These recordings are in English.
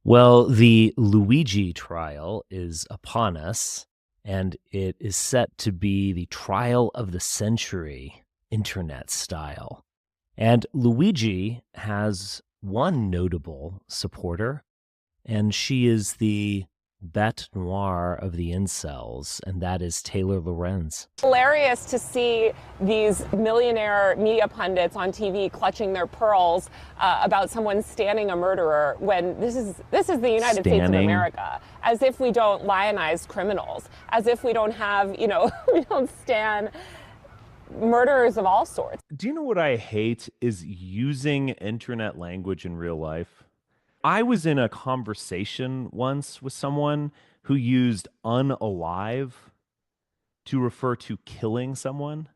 Well, the Luigi trial is upon us, and it is set to be the trial of the century, internet style. And Luigi has one notable supporter, and she is the bête noire of the incels, and that is Taylor Lorenz. Hilarious to see these millionaire media pundits on TV clutching their pearls about someone standing a murderer when this is the United States of America. As if we don't lionize criminals, as if we don't have, we don't stand murderers of all sorts. Do you know what I hate is using internet language in real life? I was in a conversation once with someone who used unalive to refer to killing someone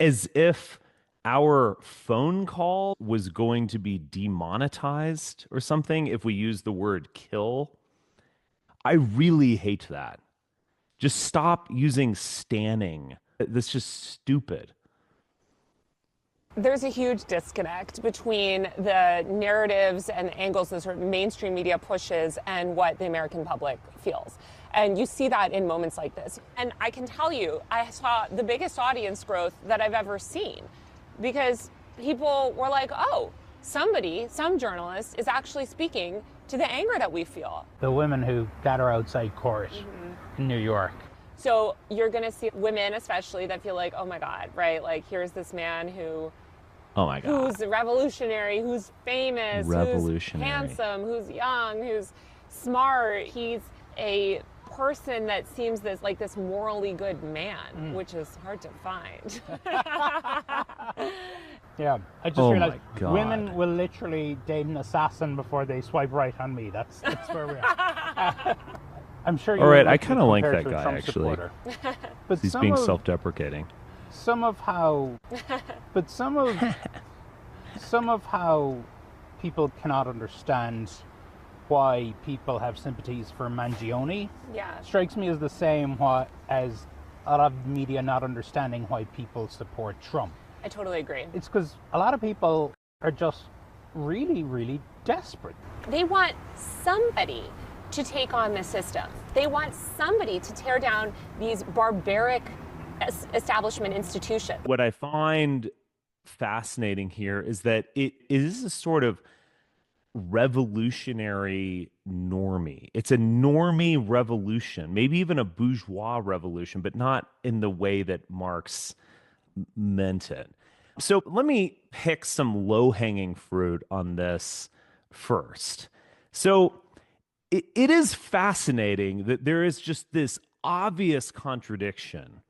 as if our phone call was going to be demonetized or something if we use the word kill. I really hate that. Just stop using standing. That's just stupid. There's a huge disconnect between the narratives and angles that sort of mainstream media pushes and what the American public feels. And you see that in moments like this. And I can tell you, I saw the biggest audience growth that I've ever seen because people were like, oh, some journalist is actually speaking to the anger that we feel. The women who gather outside court in New York. So you're going to see women especially that feel like, oh my God, right? Like here's this man who Oh my God. Who's revolutionary, who's famous, who's handsome, who's young, who's smart. He's a person that seems this morally good man, which is hard to find. Yeah, I just realized women will literally date an assassin before they swipe right on me. That's where we are. I'm sure you're all right, I kind of like that guy, actually. But he's being self-deprecating. Some of how people cannot understand why people have sympathies for Mangione strikes me as the same as a lot of media not understanding why people support Trump. I totally agree. It's because a lot of people are just really, really desperate. They want somebody to take on the system. They want somebody to tear down these barbaric establishment institutions. What I find fascinating here is that it is a sort of revolutionary normie. It's a normie revolution, maybe even a bourgeois revolution, but not in the way that Marx meant it. So let me pick some low-hanging fruit on this first. So it is fascinating that there is just this obvious contradiction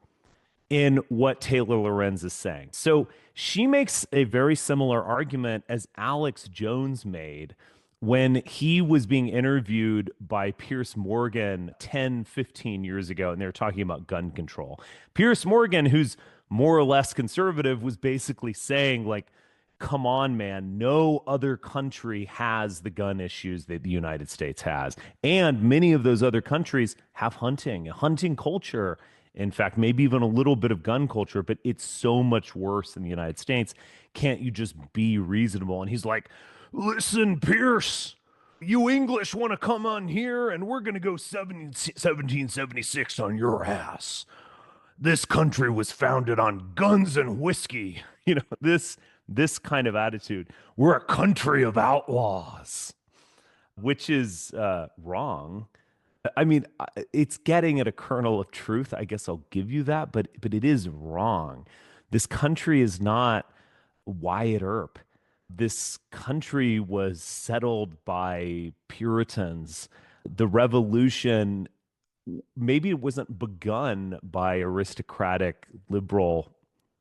in what Taylor Lorenz is saying. So she makes a very similar argument as Alex Jones made when he was being interviewed by Piers Morgan 10, 15 years ago, and they were talking about gun control. Piers Morgan, who's more or less conservative, was basically saying, like, come on, man, no other country has the gun issues that the United States has. And many of those other countries have hunting culture. In fact, maybe even a little bit of gun culture, but it's so much worse in the United States. Can't you just be reasonable? And he's like, listen, Pierce, you English want to come on here and we're going to go 1776 on your ass. This country was founded on guns and whiskey. You know, this kind of attitude. We're a country of outlaws, which is wrong. I mean, it's getting at a kernel of truth. I guess I'll give you that, but it is wrong. This country is not Wyatt Earp. This country was settled by Puritans. The revolution, maybe it wasn't begun by aristocratic liberal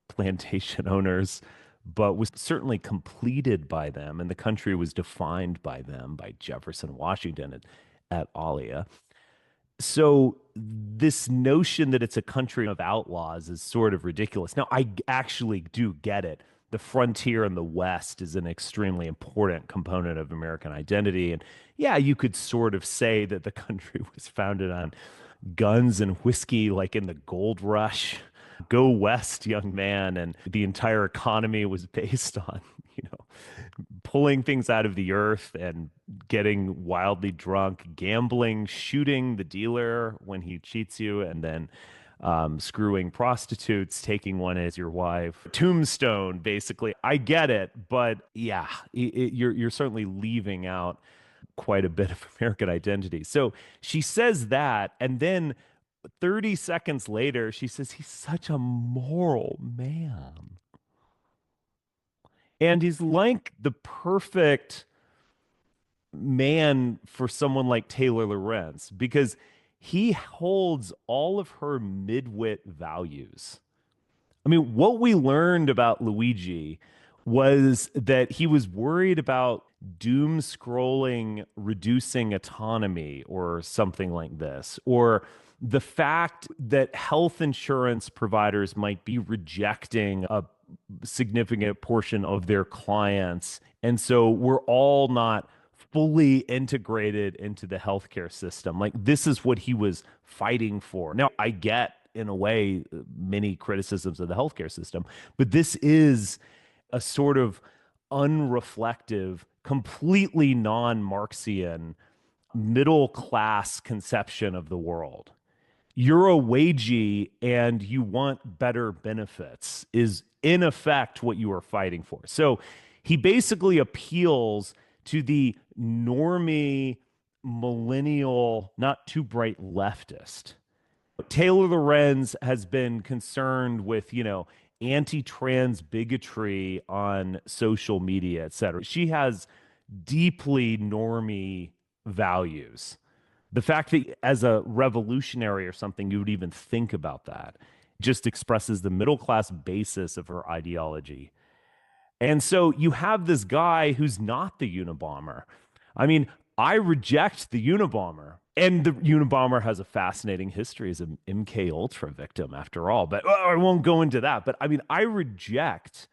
plantation owners, but was certainly completed by them, and the country was defined by them, by Jefferson, Washington, at Alia. So this notion that it's a country of outlaws is sort of ridiculous. Now, I actually do get it. The frontier in the West is an extremely important component of American identity. And yeah, you could sort of say that the country was founded on guns and whiskey, like in the gold rush. Go west, young man. And the entire economy was based on, pulling things out of the earth and getting wildly drunk, gambling, shooting the dealer when he cheats you, and then screwing prostitutes, taking one as your wife. Tombstone, basically. I get it, but yeah, you're certainly leaving out quite a bit of American identity. So she says that, and then 30 seconds later, she says he's such a moral man. And he's like the perfect man for someone like Taylor Lorenz because he holds all of her midwit values. I mean, what we learned about Luigi was that he was worried about doom scrolling, reducing autonomy, or something like this, or the fact that health insurance providers might be rejecting a significant portion of their clients. And so we're all not fully integrated into the healthcare system. Like, this is what he was fighting for. Now, I get, in a way, many criticisms of the healthcare system, but this is a sort of unreflective, completely non-Marxian, middle-class conception of the world. You're a wagee and you want better benefits is in effect what you are fighting for. So he basically appeals to the normie, millennial, not too bright leftist. Taylor Lorenz has been concerned with, anti-trans bigotry on social media, et cetera. She has deeply normie values. The fact that as a revolutionary or something, you would even think about that just expresses the middle-class basis of her ideology. And so you have this guy who's not the Unabomber. I mean, I reject the Unabomber. And the Unabomber has a fascinating history as an MK Ultra victim, after all. But I won't go into that. But I mean, I reject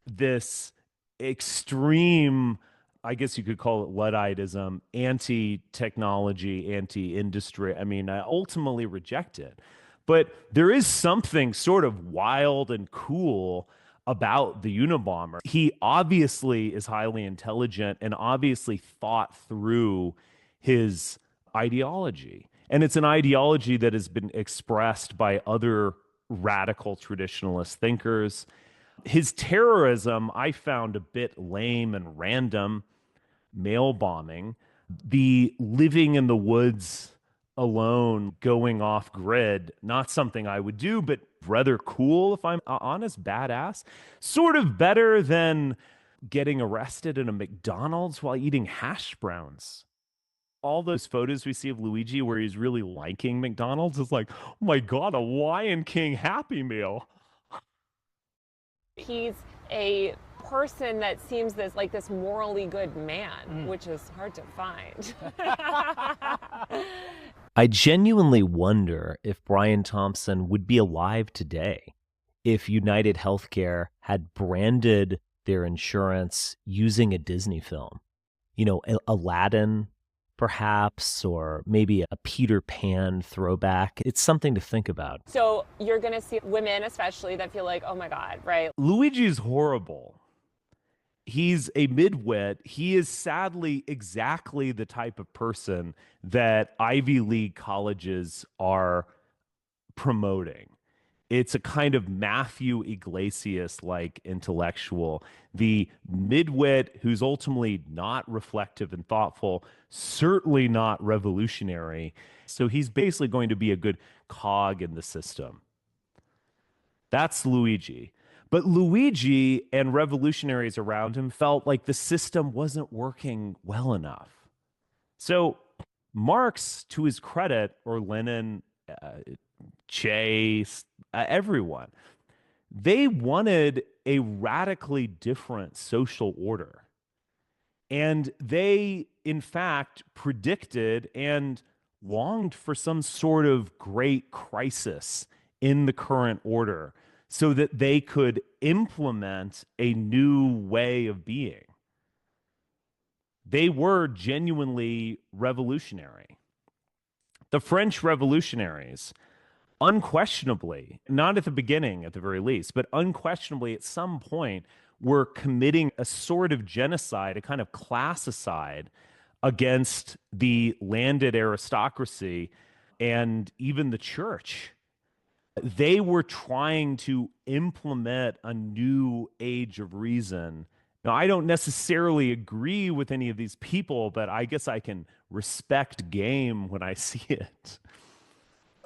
this extreme, I guess you could call it Ludditism, anti-technology, anti-industry. I mean, I ultimately reject it. But there is something sort of wild and cool about the Unabomber. He obviously is highly intelligent and obviously thought through his ideology. And it's an ideology that has been expressed by other radical traditionalist thinkers. His terrorism, I found a bit lame and random. Mail bombing, the living in the woods alone, going off grid, not something I would do, but rather cool, if I'm honest, badass. Sort of better than getting arrested in a McDonald's while eating hash browns. All those photos we see of Luigi where he's really liking McDonald's, it's like, oh my God, a Lion King Happy Meal. He's a person that seems this morally good man, which is hard to find. I genuinely wonder if Brian Thompson would be alive today if United Healthcare had branded their insurance using a Disney film. Aladdin, perhaps, or maybe a Peter Pan throwback. It's something to think about. So you're going to see women especially that feel like, oh my God, right? Luigi's horrible. He's a midwit. He is sadly exactly the type of person that Ivy League colleges are promoting. It's a kind of Matthew Iglesias-like intellectual, the midwit who's ultimately not reflective and thoughtful, certainly not revolutionary. So he's basically going to be a good cog in the system. That's Luigi. But Luigi and revolutionaries around him felt like the system wasn't working well enough. So Marx, to his credit, or Lenin, Che, everyone, they wanted a radically different social order. And they, in fact, predicted and longed for some sort of great crisis in the current order so that they could implement a new way of being. They were genuinely revolutionary. The French revolutionaries, unquestionably, not at the beginning at the very least, but unquestionably at some point were committing a sort of genocide, a kind of classicide against the landed aristocracy and even the church. They were trying to implement a new age of reason. Now, I don't necessarily agree with any of these people, but I guess I can respect game when I see it.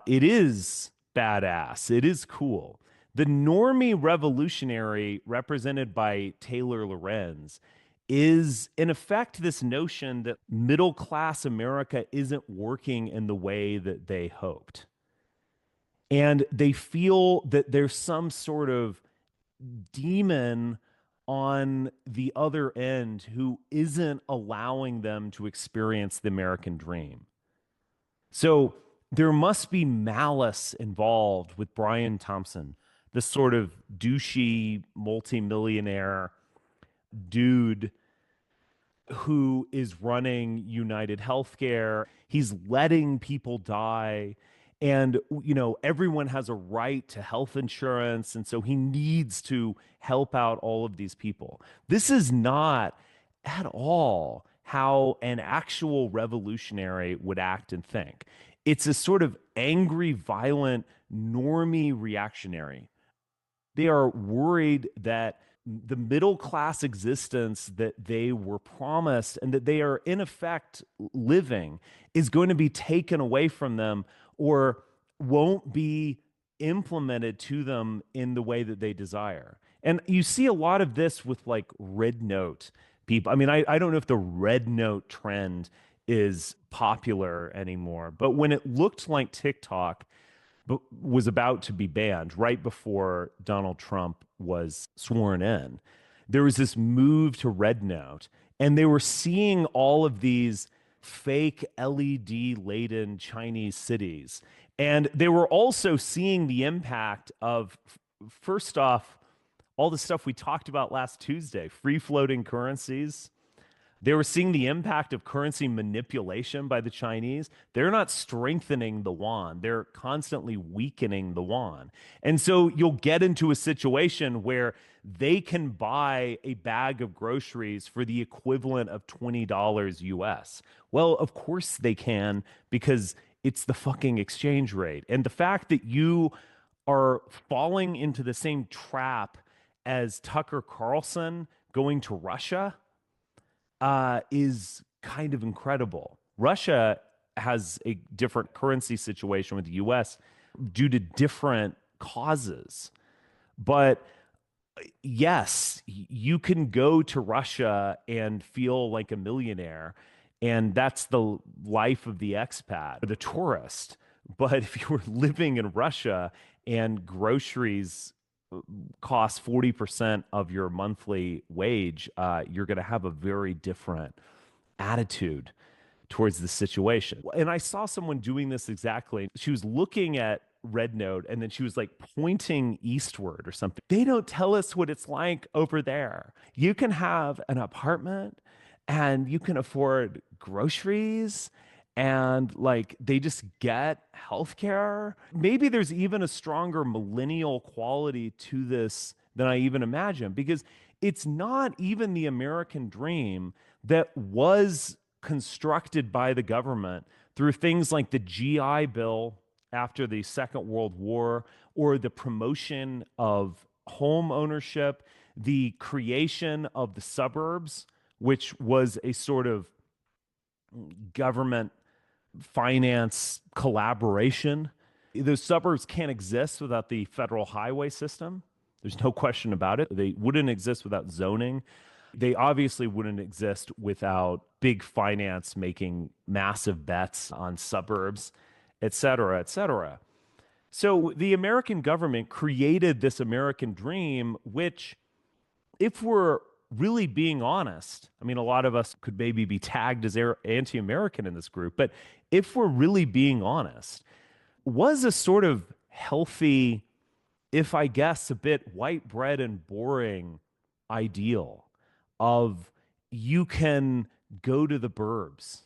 It is badass. It is cool. The normie revolutionary, represented by Taylor Lorenz, is in effect this notion that middle class America isn't working in the way that they hoped. And they feel that there's some sort of demon on the other end who isn't allowing them to experience the American dream. So there must be malice involved with Brian Thompson, this sort of douchey multimillionaire dude who is running United Healthcare. He's letting people die. And, you know, everyone has a right to health insurance. And so he needs to help out all of these people. This is not at all how an actual revolutionary would act and think. It's a sort of angry, violent, normie reactionary. They are worried that the middle class existence that they were promised and that they are in effect living is going to be taken away from them or won't be implemented to them in the way that they desire. And you see a lot of this with like red note people. I mean, I don't know if the red note trend is popular anymore, but when it looked like TikTok was about to be banned right before Donald Trump was sworn in, there was this move to red note, and they were seeing all of these fake LED laden Chinese cities. And they were also seeing the impact of, first off, all the stuff we talked about last Tuesday, free floating currencies. They were seeing the impact of currency manipulation by the Chinese. They're not strengthening the yuan. They're constantly weakening the yuan. And so you'll get into a situation where they can buy a bag of groceries for the equivalent of $20 US. Well, of course they can, because it's the fucking exchange rate. And the fact that you are falling into the same trap as Tucker Carlson going to Russia is kind of incredible. Russia has a different currency situation with the US due to different causes. But yes, you can go to Russia and feel like a millionaire, and that's the life of the expat or the tourist. But if you were living in Russia and groceries cost 40% of your monthly wage, you're going to have a very different attitude towards the situation. And I saw someone doing this exactly. She was looking at Red Note and then she was like pointing eastward or something. They don't tell us what it's like over there. You can have an apartment and you can afford groceries and like they just get healthcare. Maybe there's even a stronger millennial quality to this than I even imagined, because it's not even the American dream that was constructed by the government through things like the GI Bill after the Second World War, or the promotion of home ownership, the creation of the suburbs, which was a sort of government finance collaboration. Those suburbs can't exist without the federal highway system. There's no question about it. They wouldn't exist without zoning. They obviously wouldn't exist without big finance making massive bets on suburbs, et cetera, et cetera. So the American government created this American dream, which, if we're really being honest, I mean, a lot of us could maybe be tagged as anti-American in this group, but if we're really being honest, was a sort of healthy, if I guess a bit white bread and boring ideal of you can go to the burbs,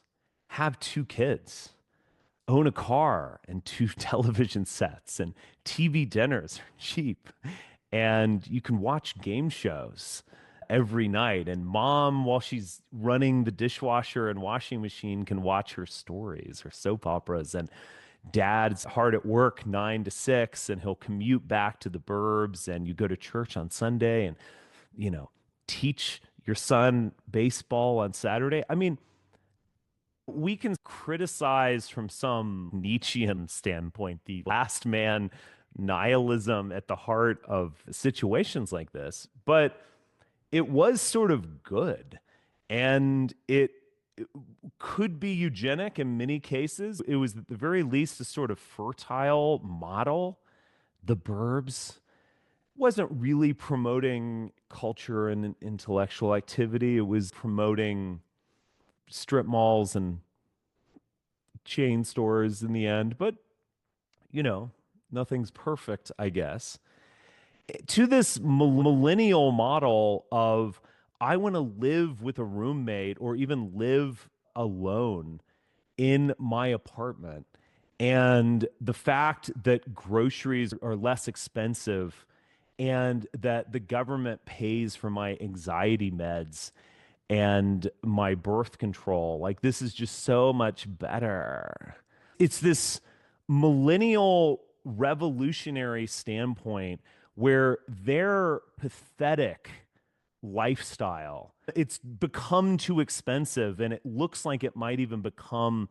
have 2 kids, own a car and 2 television sets, and TV dinners are cheap, and you can watch game shows every night. And mom, while she's running the dishwasher and washing machine, can watch her stories, her soap operas. And dad's hard at work 9 to 6, and he'll commute back to the burbs. And you go to church on Sunday and, teach your son baseball on Saturday. I mean, we can criticize from some Nietzschean standpoint the last man nihilism at the heart of situations like this, but it was sort of good. And it could be eugenic in many cases. It was at the very least a sort of fertile model. The Burbs wasn't really promoting culture and intellectual activity. It was promoting strip malls and chain stores in the end. But, nothing's perfect, I guess. To this millennial model of, I want to live with a roommate or even live alone in my apartment. And the fact that groceries are less expensive and that the government pays for my anxiety meds and my birth control, like, this is just so much better. It's this millennial revolutionary standpoint where their pathetic lifestyle, it's become too expensive, and it looks like it might even become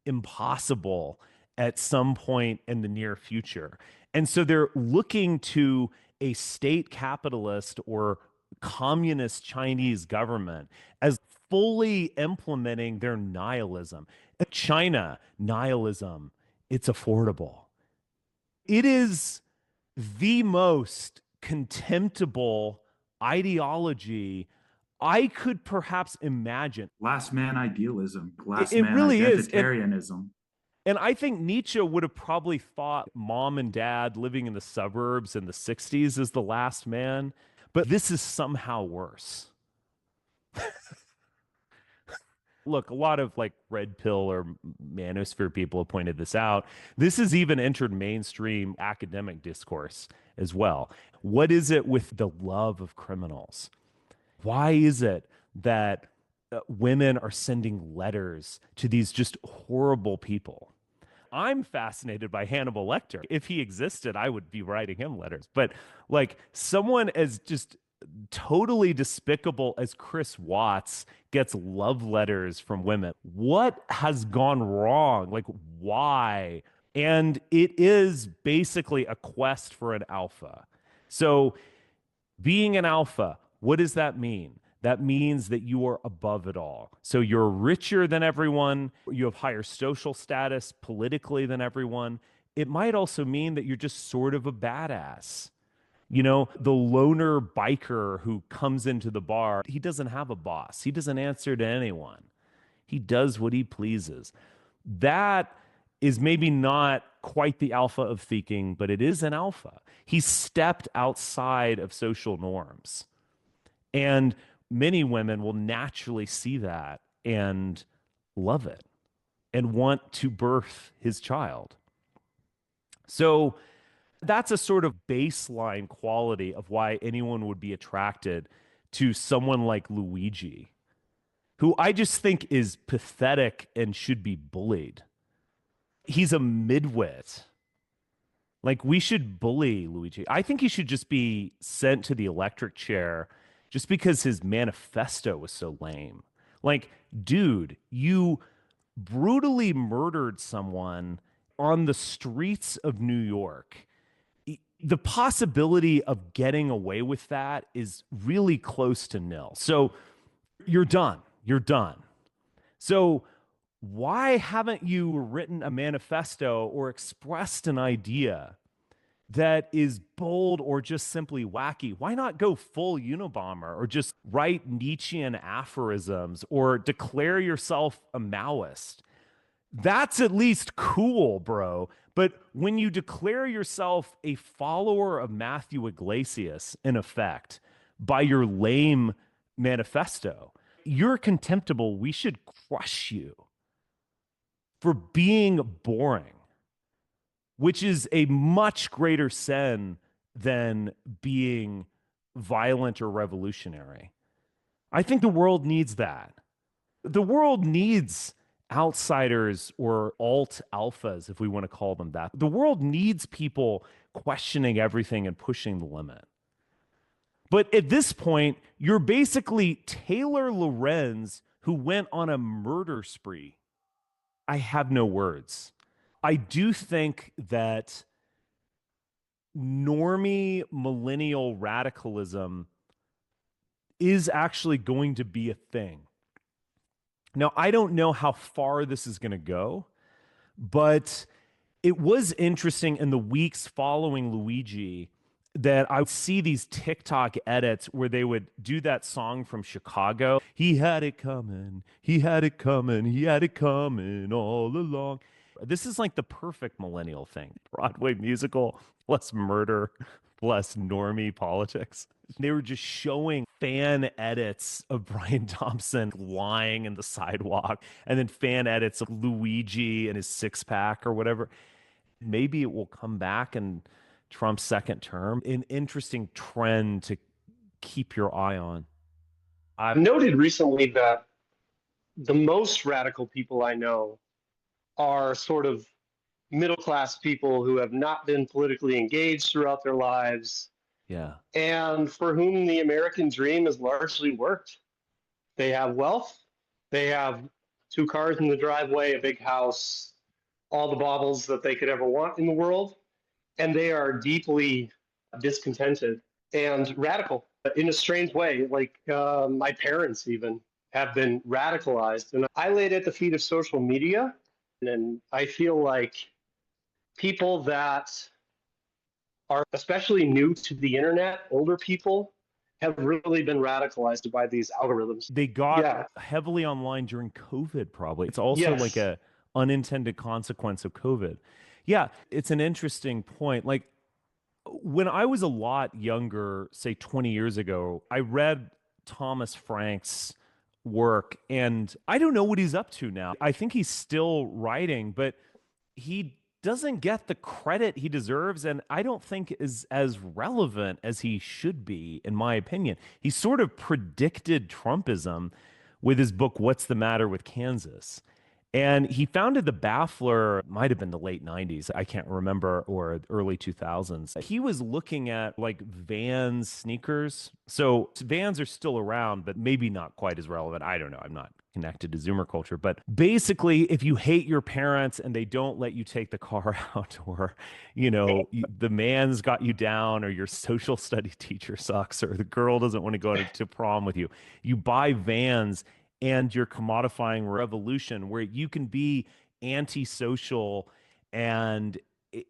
impossible at some point in the near future. And so they're looking to a state capitalist or communist Chinese government as fully implementing their nihilism. China, nihilism, it's affordable. It is the most contemptible ideology I could perhaps imagine. Last man idealism, last it man really identitarianism. And I think Nietzsche would have probably thought mom and dad living in the suburbs in the 60s is the last man, but this is somehow worse. Look, a lot of like red pill or manosphere people have pointed this out. This has even entered mainstream academic discourse as well. What is it with the love of criminals? Why is it that women are sending letters to these just horrible people? I'm fascinated by Hannibal Lecter. If he existed, I would be writing him letters. But like someone as just totally despicable as Chris Watts gets love letters from women. What has gone wrong? Like, why? And it is basically a quest for an alpha. So being an alpha, what does that mean? That means that you are above it all. So you're richer than everyone. You have higher social status politically than everyone. It might also mean that you're just sort of a badass. The loner biker who comes into the bar, he doesn't have a boss. He doesn't answer to anyone. He does what he pleases. That is maybe not quite the alpha of thinking, but it is an alpha. He stepped outside of social norms. And many women will naturally see that and love it and want to birth his child. So that's a sort of baseline quality of why anyone would be attracted to someone like Luigi, who I just think is pathetic and should be bullied. He's a midwit. Like, we should bully Luigi. I think he should just be sent to the electric chair just because his manifesto was so lame. Like, dude, you brutally murdered someone on the streets of New York. The possibility of getting away with that is really close to nil. So you're done. You're done. So why haven't you written a manifesto or expressed an idea that is bold or just simply wacky? Why not go full Unabomber or just write Nietzschean aphorisms or declare yourself a Maoist? That's at least cool, bro. But when you declare yourself a follower of Matthew Iglesias, in effect, by your lame manifesto, you're contemptible. We should crush you for being boring, which is a much greater sin than being violent or revolutionary. I think the world needs that. The world needs outsiders or alt alphas, if we want to call them that. The world needs people questioning everything and pushing the limit. But at this point, you're basically Taylor Lorenz who went on a murder spree. I have no words. I do think that normie millennial radicalism is actually going to be a thing. Now, I don't know how far this is going to go, but it was interesting in the weeks following Luigi that I would see these TikTok edits where they would do that song from Chicago. He had it coming, he had it coming, he had it coming all along. This is like the perfect millennial thing. Broadway musical, plus murder, plus normie politics. They were just showing fan edits of Brian Thompson lying in the sidewalk, and then fan edits of Luigi and his six pack or whatever. Maybe it will come back in Trump's second term. An interesting trend to keep your eye on. I've noted recently that the most radical people I know are sort of middle class people who have not been politically engaged throughout their lives. Yeah. And for whom the American dream has largely worked. They have wealth, they have 2 cars in the driveway, a big house, all the baubles that they could ever want in the world. And they are deeply discontented and radical in a strange way. Like my parents even have been radicalized. And I lay it at the feet of social media. And I feel like people that are especially new to the internet, older people, have really been radicalized by these algorithms. They got heavily online during COVID, probably. It's also like a unintended consequence of COVID. Yeah, it's an interesting point. Like when I was a lot younger, say 20 years ago, I read Thomas Frank's work, and I don't know what he's up to now. I think he's still writing, but he doesn't get the credit he deserves, and I don't think is as relevant as he should be, in my opinion. He sort of predicted Trumpism with his book, What's the Matter with Kansas? And he founded the Baffler, might have been the late 90s, I can't remember, or early 2000s. He was looking at like Vans sneakers. So Vans are still around, but maybe not quite as relevant. I don't know. I'm not connected to Zoomer culture. But basically, if you hate your parents and they don't let you take the car out, or, the man's got you down, or your social study teacher sucks, or the girl doesn't want to go to prom with you, you buy Vans. And you're commodifying revolution where you can be antisocial and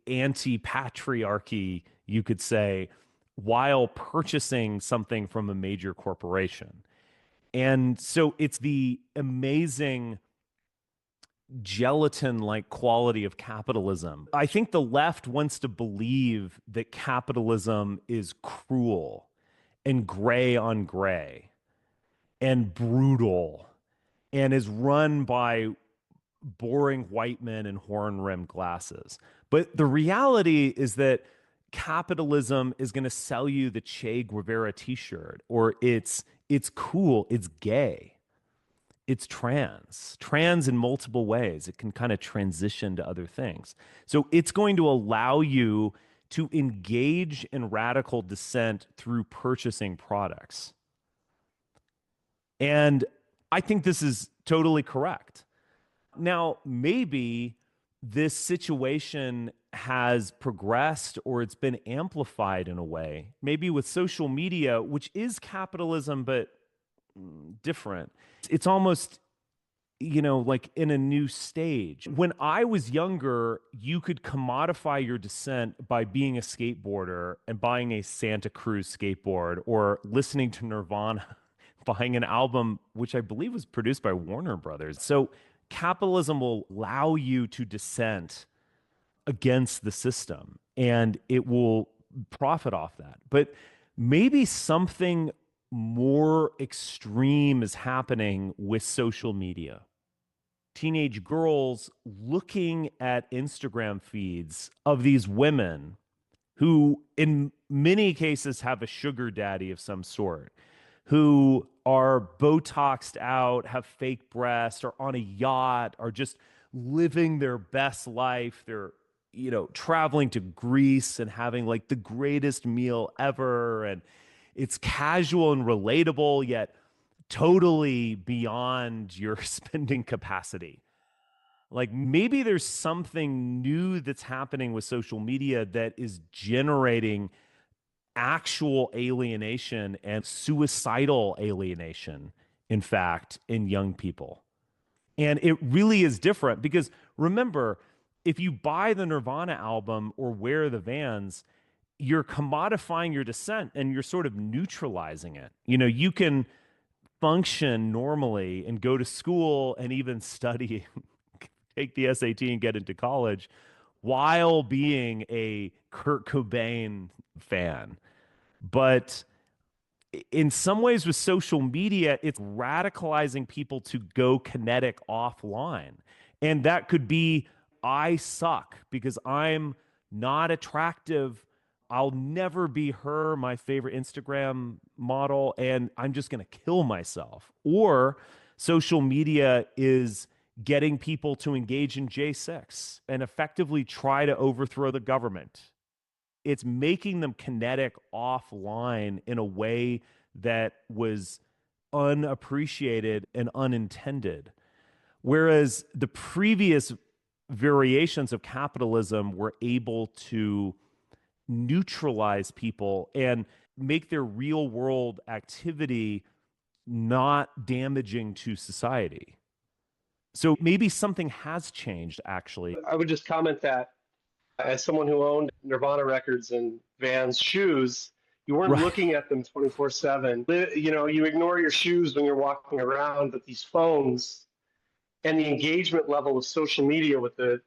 anti-patriarchy, you could say, while purchasing something from a major corporation. And so it's the amazing gelatin-like quality of capitalism. I think the left wants to believe that capitalism is cruel and gray on gray and brutal and is run by boring white men in horn-rimmed glasses. But the reality is that capitalism is going to sell you the Che Guevara t-shirt, or it's cool, it's gay, it's trans in multiple ways. It can kind of transition to other things. So it's going to allow you to engage in radical dissent through purchasing products. And I think this is totally correct. Now, maybe this situation has progressed or it's been amplified in a way, maybe with social media, which is capitalism, but different. It's almost, like in a new stage. When I was younger, you could commodify your dissent by being a skateboarder and buying a Santa Cruz skateboard, or listening to Nirvana, buying an album, which I believe was produced by Warner Brothers. So capitalism will allow you to dissent against the system, and it will profit off that. But maybe something more extreme is happening with social media. Teenage girls looking at Instagram feeds of these women who, in many cases have a sugar daddy of some sort who are Botoxed out, have fake breasts, are on a yacht, are just living their best life. They're, traveling to Greece and having like the greatest meal ever. And it's casual and relatable, yet totally beyond your spending capacity. Like maybe there's something new that's happening with social media that is generating actual alienation and suicidal alienation, in fact, in young people. And it really is different because remember, if you buy the Nirvana album or wear the Vans, you're commodifying your dissent and you're sort of neutralizing it. You can function normally and go to school and even study, take the SAT and get into college while being a Kurt Cobain fan. But in some ways with social media, it's radicalizing people to go kinetic offline. And that could be, I suck because I'm not attractive. I'll never be her, my favorite Instagram model, and I'm just going to kill myself. Or social media is getting people to engage in J6 and effectively try to overthrow the government. It's making them kinetic offline in a way that was unappreciated and unintended. Whereas the previous variations of capitalism were able to neutralize people and make their real world activity not damaging to society. So maybe something has changed, actually. I would just comment that as someone who owned Nirvana records and Vans shoes, you weren't looking at them 24/7. You ignore your shoes when you're walking around, but these phones and the engagement level of social media with the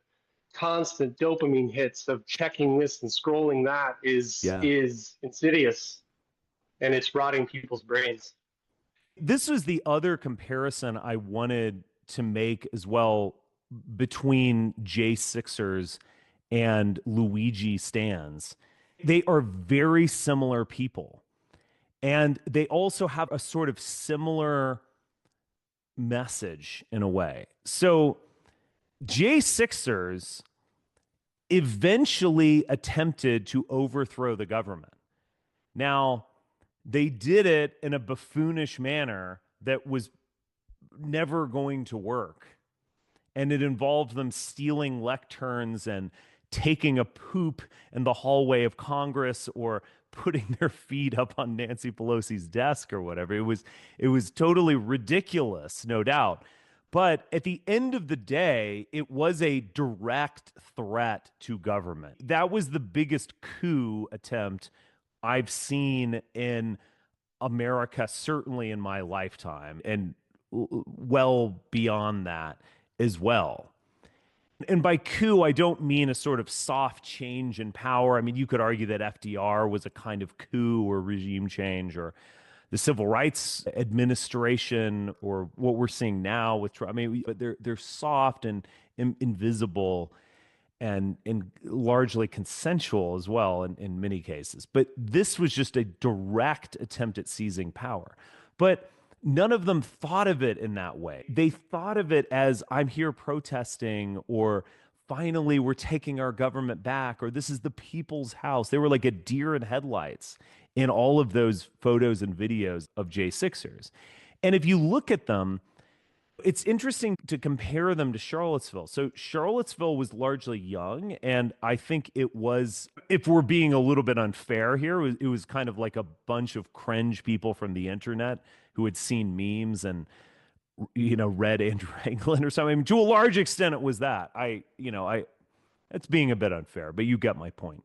constant dopamine hits of checking this and scrolling that is insidious, and it's rotting people's brains. This was the other comparison I wanted to make as well between J6ers and Luigi stands. They are very similar people. And they also have a sort of similar message in a way. So J6ers eventually attempted to overthrow the government. Now, they did it in a buffoonish manner that was never going to work. And it involved them stealing lecterns and taking a poop in the hallway of Congress or putting their feet up on Nancy Pelosi's desk or whatever. It was totally ridiculous, no doubt. But at the end of the day, it was a direct threat to government. That was the biggest coup attempt I've seen in America, certainly in my lifetime, and well beyond that as well. And by coup, I don't mean a sort of soft change in power. I mean, you could argue that FDR was a kind of coup or regime change, or the Civil Rights Administration, or what we're seeing now with Trump. I mean, they're soft and invisible and largely consensual as well in many cases. But this was just a direct attempt at seizing power. But none of them thought of it in that way. They thought of it as, I'm here protesting, or finally we're taking our government back, or this is the people's house. They were like a deer in headlights in all of those photos and videos of J6ers. And if you look at them, it's interesting to compare them to Charlottesville. So Charlottesville was largely young, and I think it was, if we're being a little bit unfair here, it was kind of like a bunch of cringe people from the internet who had seen memes and, read Andrew Anglin or something. I mean, to a large extent, it was that. It's being a bit unfair, but you get my point.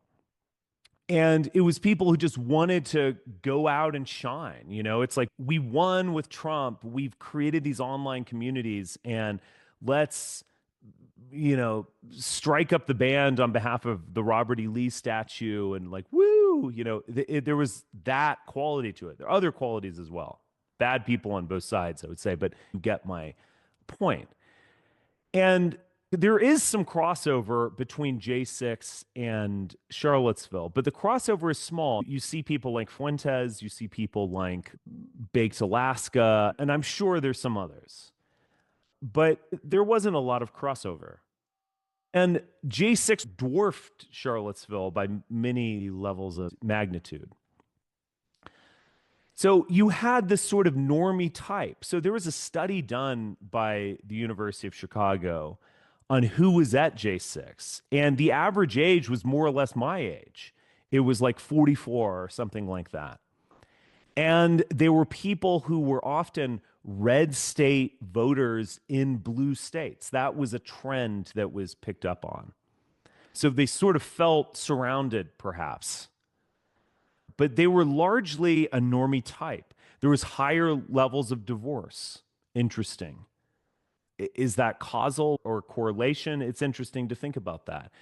And it was people who just wanted to go out and shine. It's like, we won with Trump. We've created these online communities, and let's, strike up the band on behalf of the Robert E. Lee statue and like, woo, there was that quality to it. There are other qualities as well. Bad people on both sides, I would say, but you get my point. And There is some crossover between J6 and Charlottesville, but the crossover is small. You see people like Fuentes, you see people like Baked Alaska, and I'm sure there's some others. But there wasn't a lot of crossover. And J6 dwarfed Charlottesville by many levels of magnitude. So you had this sort of normie type. So there was a study done by the University of Chicago on who was at J6, and the average age was more or less my age. It was like 44 or something like that. And there were people who were often red state voters in blue states. That was a trend that was picked up on. So they sort of felt surrounded, perhaps. But they were largely a normie type. There was higher levels of divorce. Interesting. Is that causal or correlation? It's interesting to think about that.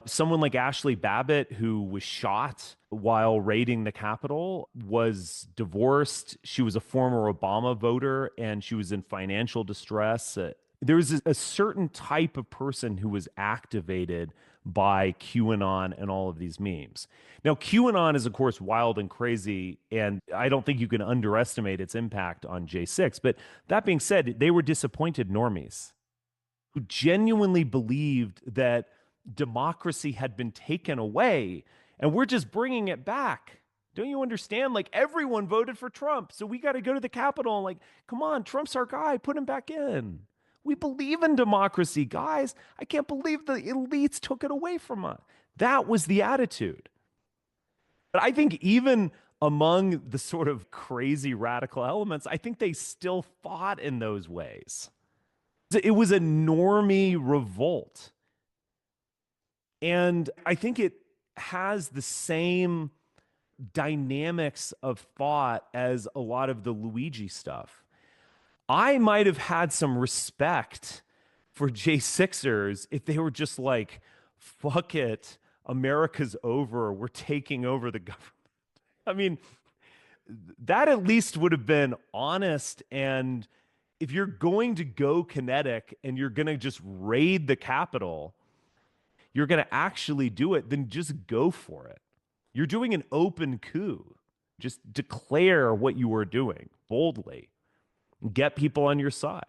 Someone like Ashley Babbitt, who was shot while raiding the Capitol, was divorced. She was a former Obama voter, and she was in financial distress. There was a certain type of person who was activated by QAnon and all of these memes. Now, QAnon is, of course, wild and crazy, and I don't think you can underestimate its impact on J6. But that being said, they were disappointed normies who genuinely believed that democracy had been taken away and we're just bringing it back. Don't you understand? Like, everyone voted for Trump, so we got to go to the Capitol and, like, come on, Trump's our guy, put him back in. We believe in democracy, guys. I can't believe the elites took it away from us. That was the attitude. But I think even among the sort of crazy radical elements, I think they still fought in those ways. It was a normie revolt. And I think it has the same dynamics of thought as a lot of the Luigi stuff. I might have had some respect for J6ers if they were just like, fuck it, America's over, we're taking over the government. I mean, that at least would have been honest. And if you're going to go kinetic and you're going to just raid the Capitol, you're going to actually do it, then just go for it. You're doing an open coup. Just declare what you are doing boldly. Get people on your side.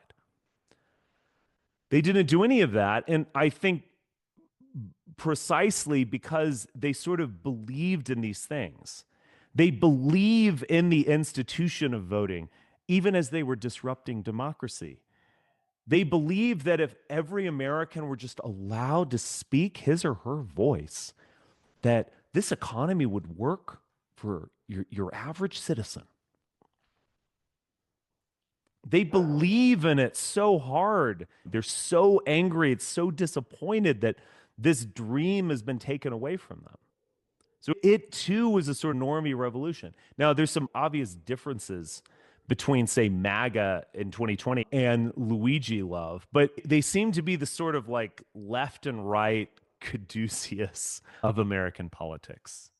They didn't do any of that. And I think precisely because they sort of believed in these things. They believe in the institution of voting, even as they were disrupting democracy. They believe that if every American were just allowed to speak his or her voice, that this economy would work for your average citizen. They believe in it so hard. They're so angry. It's so disappointed that this dream has been taken away from them. So it too was a sort of normie revolution. Now, there's some obvious differences between, say, MAGA in 2020 and Luigi love, but they seem to be the sort of like left and right caduceus of American politics.